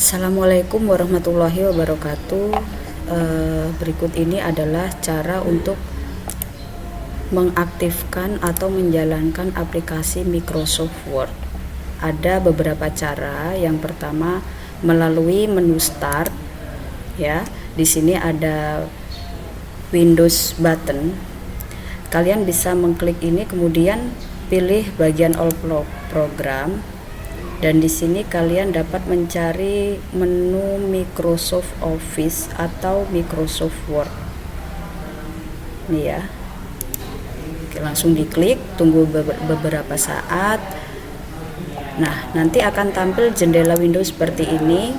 Assalamualaikum warahmatullahi wabarakatuh. Berikut ini adalah cara untuk mengaktifkan atau menjalankan aplikasi Microsoft Word. Ada beberapa cara. Yang pertama melalui menu Start, ya. Di sini ada Windows button. Kalian bisa mengklik ini, kemudian pilih bagian All Program. Dan di sini kalian dapat mencari menu Microsoft Office atau Microsoft Word. Nih ya. Oke, langsung diklik, tunggu beberapa saat. Nah, nanti akan tampil jendela Windows seperti ini.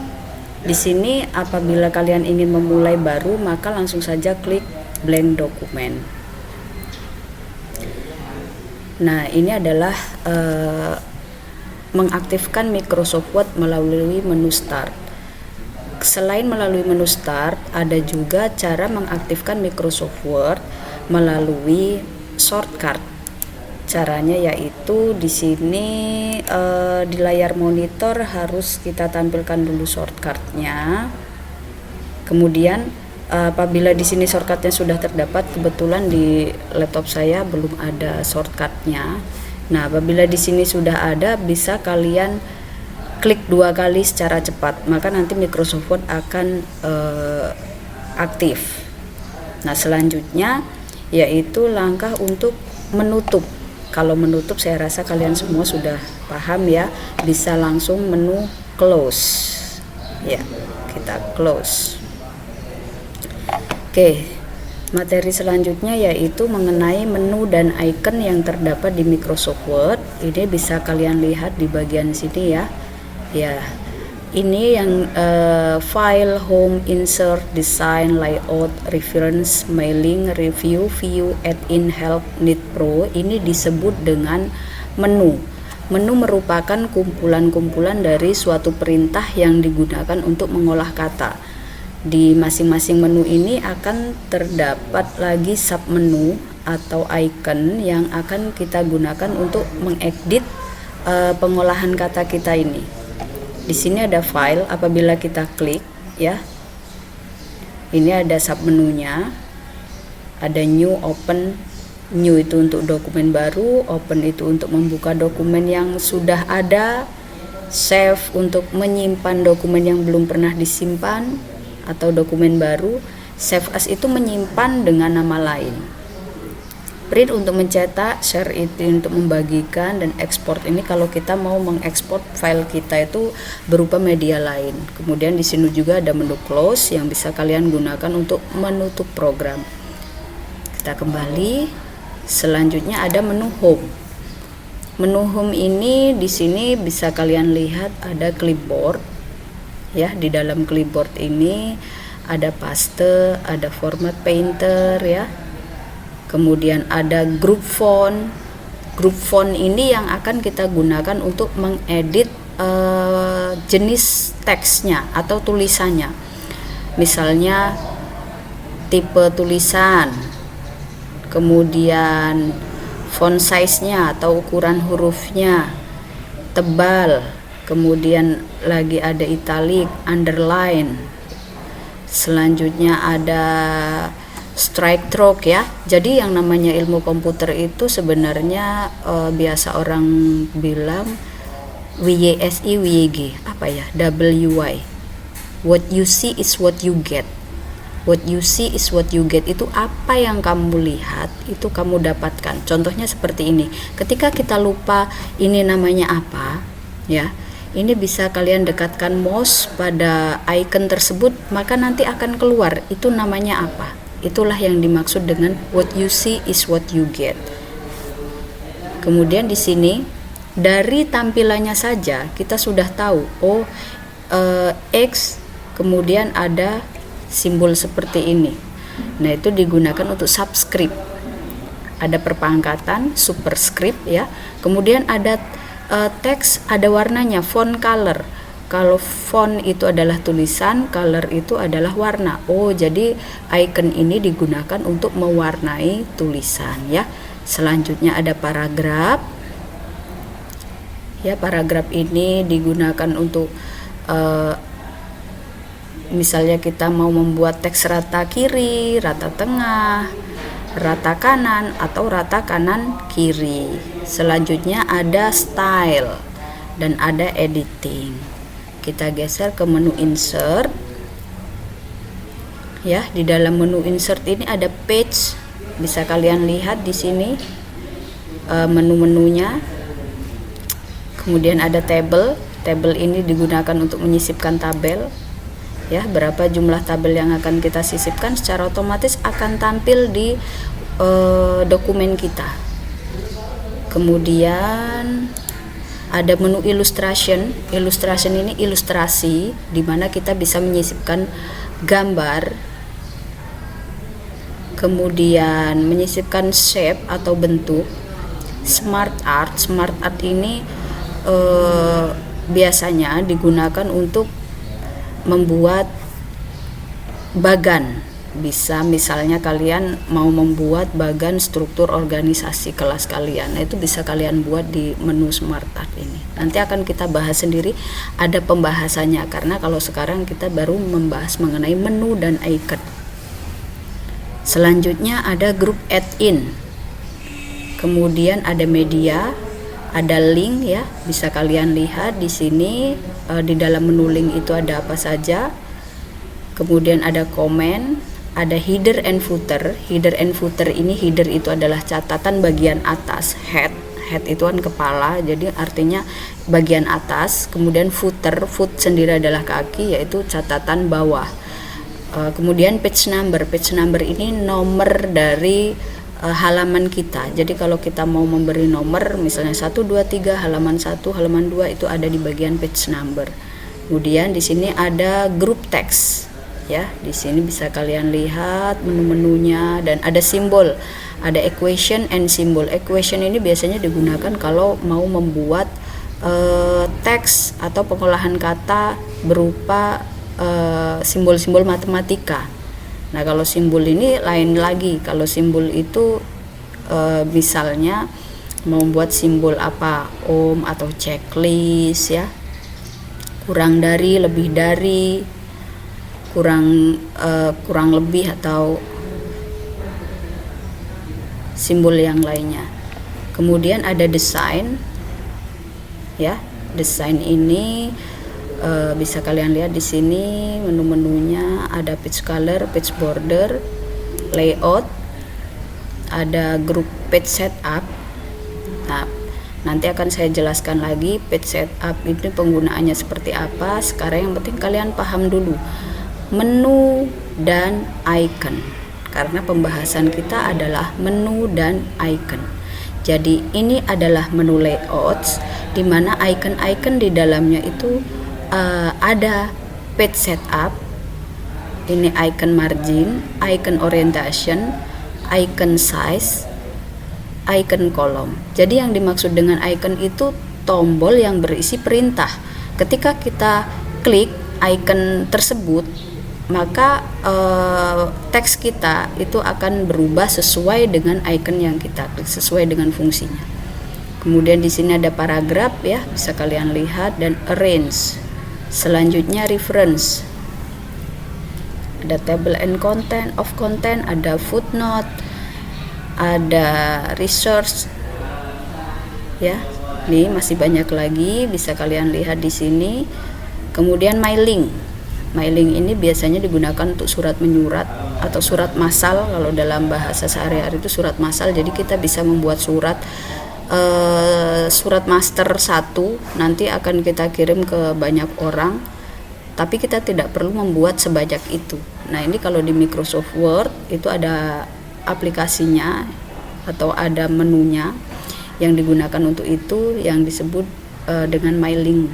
Di sini apabila kalian ingin memulai baru, maka langsung saja klik blank document. Nah, ini adalah mengaktifkan Microsoft Word melalui menu Start. Selain melalui menu Start, ada juga cara mengaktifkan Microsoft Word melalui shortcut. Caranya yaitu di sini di layar monitor harus kita tampilkan dulu shortcutnya. Kemudian apabila di sini shortcutnya sudah terdapat, kebetulan di laptop saya belum ada shortcutnya. Nah, apabila di sini sudah ada, bisa kalian klik 2 kali secara cepat, maka nanti Microsoft Word akan aktif. Nah, selanjutnya yaitu langkah untuk menutup. Kalau menutup, saya rasa kalian semua sudah paham ya, bisa langsung menu close. Ya, kita close. Oke. Materi selanjutnya yaitu mengenai menu dan icon yang terdapat di Microsoft Word. Ini bisa kalian lihat di bagian sini ya. Ya, ini yang file, home, insert, design, layout, reference, mailing, review, view, add-in, help, need pro. Ini disebut dengan menu. Menu merupakan kumpulan-kumpulan dari suatu perintah yang digunakan untuk mengolah kata. Di masing-masing menu ini akan terdapat lagi submenu atau icon yang akan kita gunakan untuk mengedit pengolahan kata kita ini. Di sini ada file, apabila kita klik ya. Ini ada submenunya. Ada new, open. New itu untuk dokumen baru, open itu untuk membuka dokumen yang sudah ada, save untuk menyimpan dokumen yang belum pernah disimpan atau dokumen baru, save as itu menyimpan dengan nama lain, print untuk mencetak, share itu untuk membagikan, dan export ini kalau kita mau mengekspor file kita itu berupa media lain. Kemudian di sini juga ada menu close yang bisa kalian gunakan untuk menutup program. Kita kembali. Selanjutnya ada menu home. Menu home ini di sini bisa kalian lihat ada clipboard. Ya, di dalam clipboard ini ada paste, ada format painter ya. Kemudian ada group font. Group font ini yang akan kita gunakan untuk mengedit jenis teksnya atau tulisannya. Misalnya tipe tulisan. Kemudian font size-nya atau ukuran hurufnya, tebal. Kemudian lagi ada italic, underline. Selanjutnya ada strike through ya. Jadi yang namanya ilmu komputer itu sebenarnya biasa orang bilang WYSI, WYG, apa ya? WY. What you see is what you get. What you see is what you get. Itu apa yang kamu lihat, itu kamu dapatkan. Contohnya seperti ini. Ketika kita lupa ini namanya apa, ya. Ini bisa kalian dekatkan mouse pada icon tersebut, maka nanti akan keluar itu namanya apa. Itulah yang dimaksud dengan what you see is what you get. Kemudian di sini dari tampilannya saja kita sudah tahu, X, kemudian ada simbol seperti ini. Nah, itu digunakan untuk subscript. Ada perpangkatan, superscript ya. Kemudian ada teks, ada warnanya, font color. Kalau font itu adalah tulisan, color itu adalah warna. Jadi icon ini digunakan untuk mewarnai tulisan ya. Selanjutnya ada paragraf. Ya, paragraf ini digunakan untuk misalnya kita mau membuat teks rata kiri, rata tengah, rata kanan, atau rata kanan kiri. Selanjutnya ada style dan ada editing. Kita geser ke menu insert. Ya, di dalam menu insert ini ada page. Bisa kalian lihat di sini menu-menunya. Kemudian ada table. Table ini digunakan untuk menyisipkan tabel. Ya, berapa jumlah tabel yang akan kita sisipkan secara otomatis akan tampil di dokumen kita. Kemudian ada menu illustration. Illustration ini ilustrasi, di mana kita bisa menyisipkan gambar, kemudian menyisipkan shape atau bentuk. Smart art ini biasanya digunakan untuk membuat bagan. Bisa misalnya kalian mau membuat bagan struktur organisasi kelas kalian, itu bisa kalian buat di menu Smart Art ini. Nanti akan kita bahas sendiri, ada pembahasannya, karena kalau sekarang kita baru membahas mengenai menu dan icon. Selanjutnya ada grup add-in, kemudian ada media, ada link ya, bisa kalian lihat di sini. Di dalam menu link itu ada apa saja. Kemudian ada komen, ada header and footer. Header and footer ini, header itu adalah catatan bagian atas, head itu kan kepala, jadi artinya bagian atas. Kemudian footer, foot sendiri adalah kaki, yaitu catatan bawah. Kemudian page number ini nomor dari halaman kita. Jadi kalau kita mau memberi nomor, misalnya 1, 2, 3, halaman 1, halaman 2, itu ada di bagian page number. Kemudian di sini ada grup teks. Ya, di sini bisa kalian lihat menu-menunya, dan ada simbol, ada equation and symbol. Equation ini biasanya digunakan kalau mau membuat teks atau pengolahan kata berupa simbol-simbol matematika. Nah, kalau simbol ini lain lagi. Kalau simbol itu misalnya mau membuat simbol apa, ohm atau checklist ya, kurang dari, lebih dari, kurang lebih, atau simbol yang lainnya. Kemudian ada desain ya. Desain ini bisa kalian lihat di sini menu-menunya, ada page color, page border, layout, ada grup page setup. Nah, nanti akan saya jelaskan lagi page setup ini penggunaannya seperti apa. Sekarang yang penting kalian paham dulu menu dan icon, karena pembahasan kita adalah menu dan icon. Jadi ini adalah menu layouts, di mana icon-icon di dalamnya itu ada page setup, ini icon margin, icon orientation, icon size, icon kolom. Jadi yang dimaksud dengan icon itu tombol yang berisi perintah. Ketika kita klik icon tersebut, maka teks kita itu akan berubah sesuai dengan icon yang kita klik, sesuai dengan fungsinya. Kemudian di sini ada paragraf ya, bisa kalian lihat, dan arrange. Selanjutnya reference, ada table and content, of content, ada footnote, ada resource ya. Ini masih banyak lagi, bisa kalian lihat di sini. Kemudian my link ini biasanya digunakan untuk surat menyurat atau surat massal. Kalau dalam bahasa sehari-hari itu surat massal. Jadi kita bisa membuat surat master 1, nanti akan kita kirim ke banyak orang, tapi kita tidak perlu membuat sebanyak itu. Nah, ini kalau di Microsoft Word itu ada aplikasinya atau ada menunya yang digunakan untuk itu, yang disebut dengan My Link.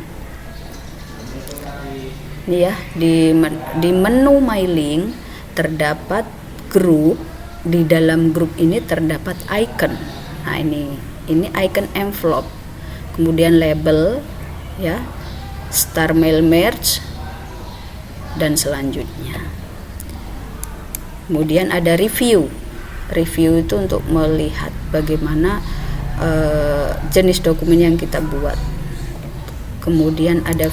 Ini ya, di menu My Link terdapat grup. Di dalam grup ini terdapat icon. Nah, ini icon envelope, kemudian label ya, star mail merge, dan selanjutnya. Kemudian ada review itu untuk melihat bagaimana jenis dokumen yang kita buat. Kemudian ada